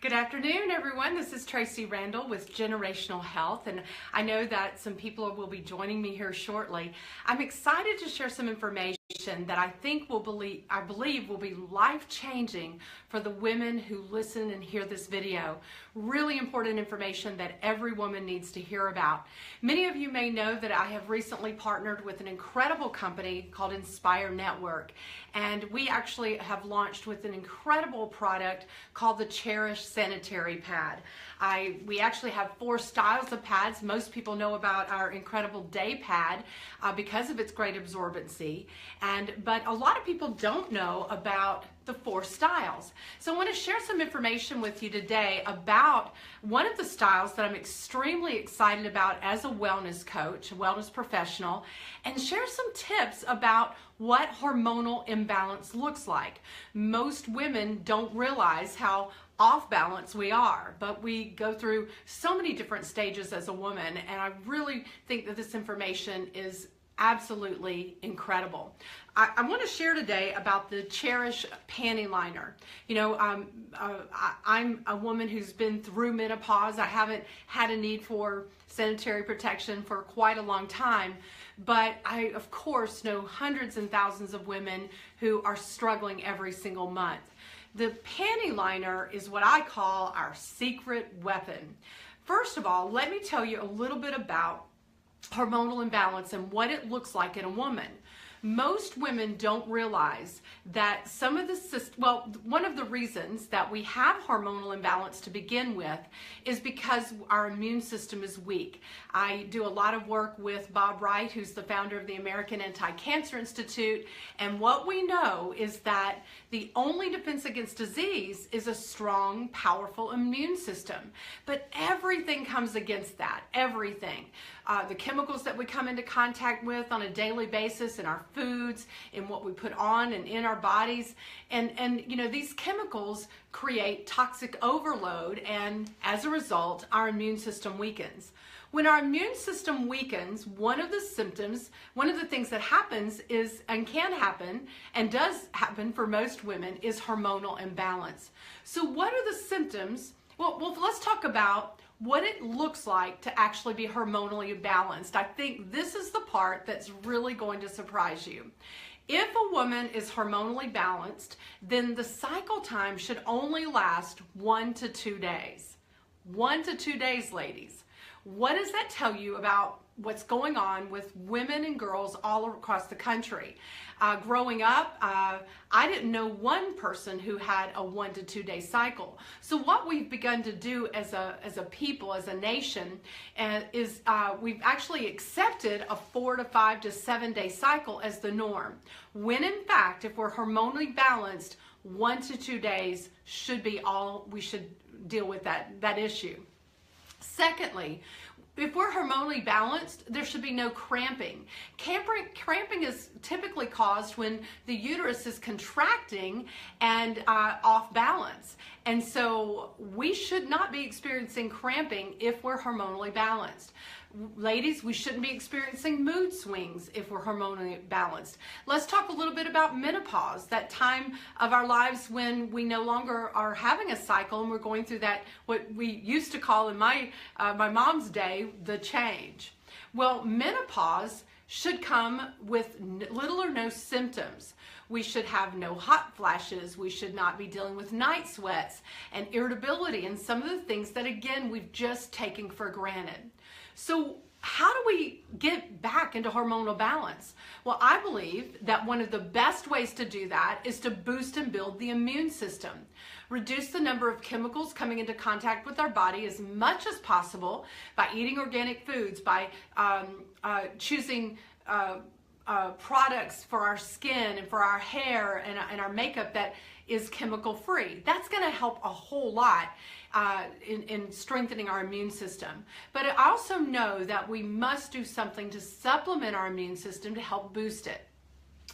Good afternoon, everyone. This is Tracee Randall with Generational Health, and I know that some people will be joining me here shortly. I'm excited to share some information that I believe will be life-changing for the women who listen and hear this video. Really important information that every woman needs to hear about. Many of you may know that I have recently partnered with an incredible company called Inspire Network, and we actually have launched with an incredible product called the Cherish Sanitary Pad. We actually have 4 styles of pads. Most people know about our incredible day pad because of its great absorbency, but a lot of people don't know about the 4 styles. So I want to share some information with you today about one of the styles that I'm extremely excited about as a wellness coach, a wellness professional, and share some tips about what hormonal imbalance looks like. Most women don't realize how off balance we are, but we go through so many different stages as a woman, and I really think that this information is absolutely incredible. I want to share today about the Cherish Panty Liner. You know, I'm a woman who's been through menopause. I haven't had a need for sanitary protection for quite a long time, but I, of course, know hundreds and thousands of women who are struggling every single month. The panty liner is what I call our secret weapon. First of all, let me tell you a little bit about hormonal imbalance and what it looks like in a woman. Most women don't realize that one of the reasons that we have hormonal imbalance to begin with is because our immune system is weak. I do a lot of work with Bob Wright, who's the founder of the American Anti-Cancer Institute, and what we know is that the only defense against disease is a strong, powerful immune system. But everything comes against that, everything. The chemicals that we come into contact with on a daily basis in our foods, in what we put on and in our bodies, and you know, these chemicals create toxic overload, and as a result, our immune system weakens. When our immune system weakens, one of the things that happens is, and can happen, and does happen for most women, is hormonal imbalance. So what are the symptoms? Well, let's talk about what it looks like to actually be hormonally balanced. I think this is the part that's really going to surprise you. If a woman is hormonally balanced, then the cycle time should only last 1 to 2 days. 1 to 2 days, ladies. What does that tell you about what's going on with women and girls all across the country? Growing up, I didn't know one person who had a 1 to 2 day cycle. So what we've begun to do as a people, as a nation, is we've actually accepted a 4 to 5 to 7 day cycle as the norm. When in fact, if we're hormonally balanced, 1 to 2 days should be all we should deal with that issue. Secondly, if we're hormonally balanced, there should be no cramping. Cramping is typically caused when the uterus is contracting and off balance. And so we should not be experiencing cramping if we're hormonally balanced. Ladies, we shouldn't be experiencing mood swings if we're hormonally balanced. Let's talk a little bit about menopause, that time of our lives when we no longer are having a cycle and we're going through that, what we used to call in my mom's day, the change. Well, menopause should come with little or no symptoms. We should have no hot flashes. We should not be dealing with night sweats and irritability and some of the things that, again, we've just taken for granted. So how do we get back into hormonal balance? Well, I believe that one of the best ways to do that is to boost and build the immune system. Reduce the number of chemicals coming into contact with our body as much as possible by eating organic foods, by choosing products for our skin and for our hair and our makeup that is chemical free. That's going to help a whole lot in strengthening our immune system. But I also know that we must do something to supplement our immune system to help boost it.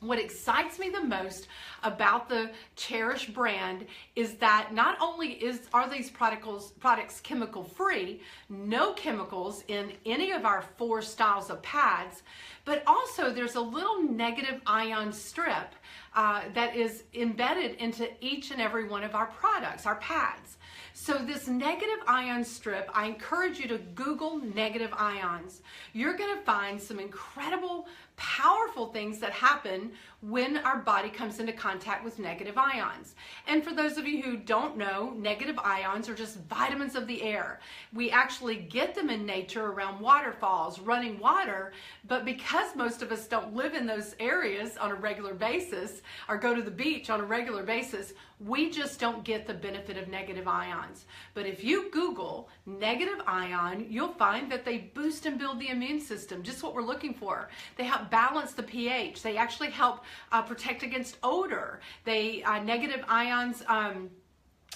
What excites me the most about the Cherish brand is that not only are these products chemical free, no chemicals in any of our 4 styles of pads, But also there's a little negative ion strip that is embedded into each and every one of our products, our pads. So this negative ion strip, I encourage you to Google negative ions. You're going to find some incredible, powerful things that happen when our body comes into contact with negative ions. And for those of you who don't know, negative ions are just vitamins of the air. We actually get them in nature around waterfalls, running water, but because most of us don't live in those areas on a regular basis or go to the beach on a regular basis, we just don't get the benefit of negative ions. But if you Google negative ion, you'll find that they boost and build the immune system, just what we're looking for. They help balance the pH. They actually help protect against odor. They negative ions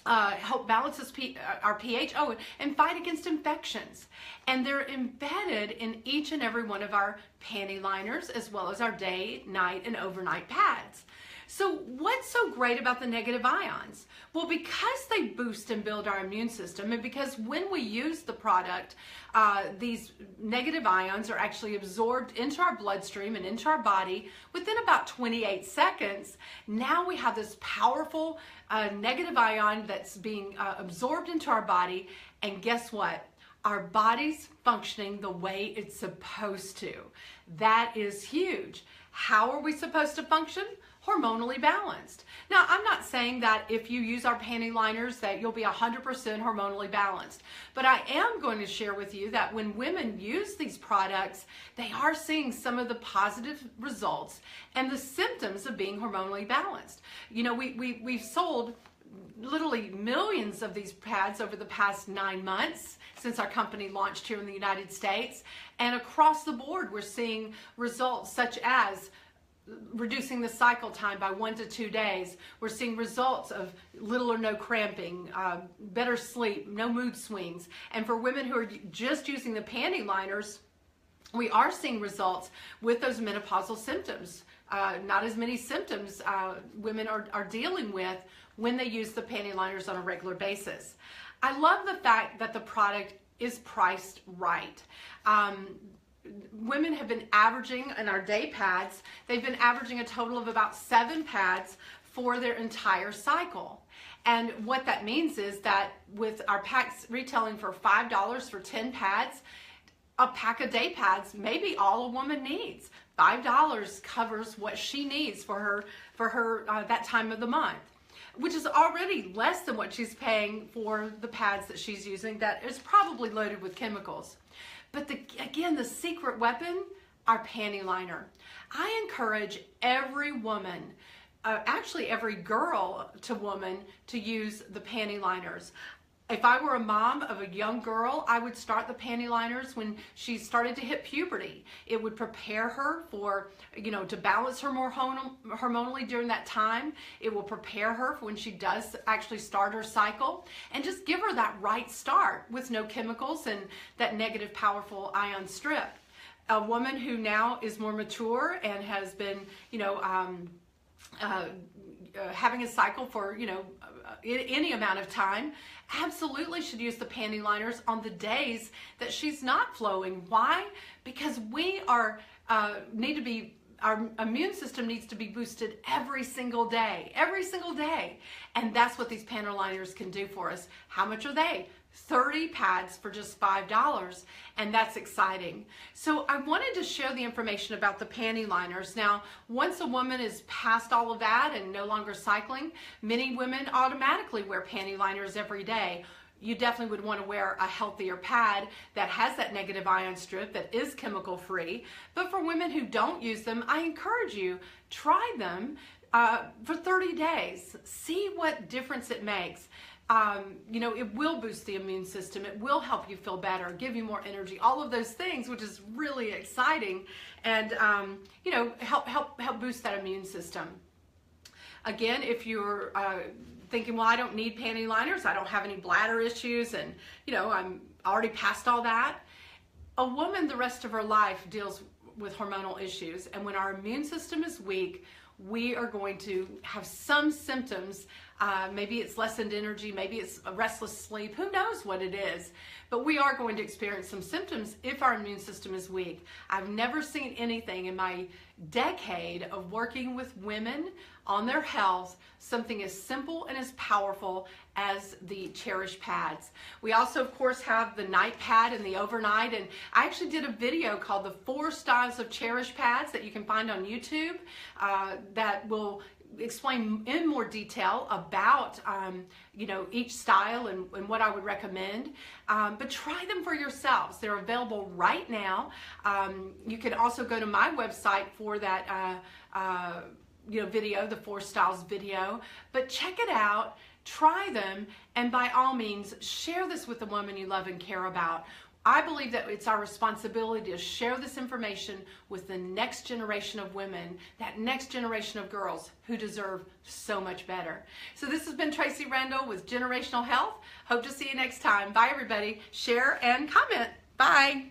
help balance our pH, and fight against infections. And they're embedded in each and every one of our panty liners, as well as our day, night, and overnight pads. So what's so great about the negative ions? Well, because they boost and build our immune system, and because when we use the product, these negative ions are actually absorbed into our bloodstream and into our body within about 28 seconds. Now we have this powerful negative ion that's being absorbed into our body, and guess what? Our body's functioning the way it's supposed to. That is huge. How are we supposed to function? Hormonally balanced. Now, I'm not saying that if you use our panty liners that you'll be 100% hormonally balanced, but I am going to share with you that when women use these products, they are seeing some of the positive results and the symptoms of being hormonally balanced. You know, we've sold literally millions of these pads over the past 9 months since our company launched here in the United States, and across the board we're seeing results such as reducing the cycle time by 1 to 2 days. We're seeing results of little or no cramping, better sleep, no mood swings. And for women who are just using the panty liners, we are seeing results with those menopausal symptoms. Not as many symptoms women are dealing with when they use the panty liners on a regular basis. I love the fact that the product is priced right. Women have been averaging in our day pads, they've been averaging a total of about 7 pads for their entire cycle. And what that means is that with our packs retailing for $5 for 10 pads, a pack of day pads may be all a woman needs. $5 covers what she needs for her that time of the month, which is already less than what she's paying for the pads that she's using that is probably loaded with chemicals. But again, the secret weapon, our panty liner. I encourage every woman, actually every girl to woman, to use the panty liners. If I were a mom of a young girl, I would start the panty liners when she started to hit puberty. It would prepare her for, to balance her more hormonally during that time. It will prepare her for when she does actually start her cycle, and just give her that right start with no chemicals and that negative powerful ion strip. A woman who now is more mature and has been, having a cycle for, any amount of time, absolutely should use the panty liners on the days that she's not flowing. Why? Because we are our immune system needs to be boosted every single day, and that's what these panty liners can do for us. How much are they? 30 pads for just $5, and that's exciting. So I wanted to share the information about the panty liners. Now, once a woman is past all of that and no longer cycling, many women automatically wear panty liners every day. You definitely would want to wear a healthier pad that has that negative ion strip that is chemical free. But for women who don't use them, I encourage you, try them for 30 days. See what difference it makes. It will boost the immune system. It will help you feel better, give you more energy, all of those things, which is really exciting, and help boost that immune system. Again, if you're thinking, well, I don't need panty liners, I don't have any bladder issues, and I'm already past all that. A woman the rest of her life deals with hormonal issues, and when our immune system is weak, we are going to have some symptoms. Maybe it's lessened energy, maybe it's a restless sleep, who knows what it is. But we are going to experience some symptoms if our immune system is weak. I've never seen anything in my decade of working with women on their health, something as simple and as powerful as the Cherish Pads. We also, of course, have the night pad and the overnight, and I actually did a video called the 4 Styles of Cherish Pads that you can find on YouTube that will explain in more detail about each style and what I would recommend, but try them for yourselves. They're available right now. You can also go to my website for that video, the 4 Styles video, but check it out, try them, and by all means share this with the woman you love and care about. I believe that it's our responsibility to share this information with the next generation of women, that next generation of girls who deserve so much better. So this has been Tracee Randall with Generational Health. Hope to see you next time. Bye, everybody. Share and comment. Bye.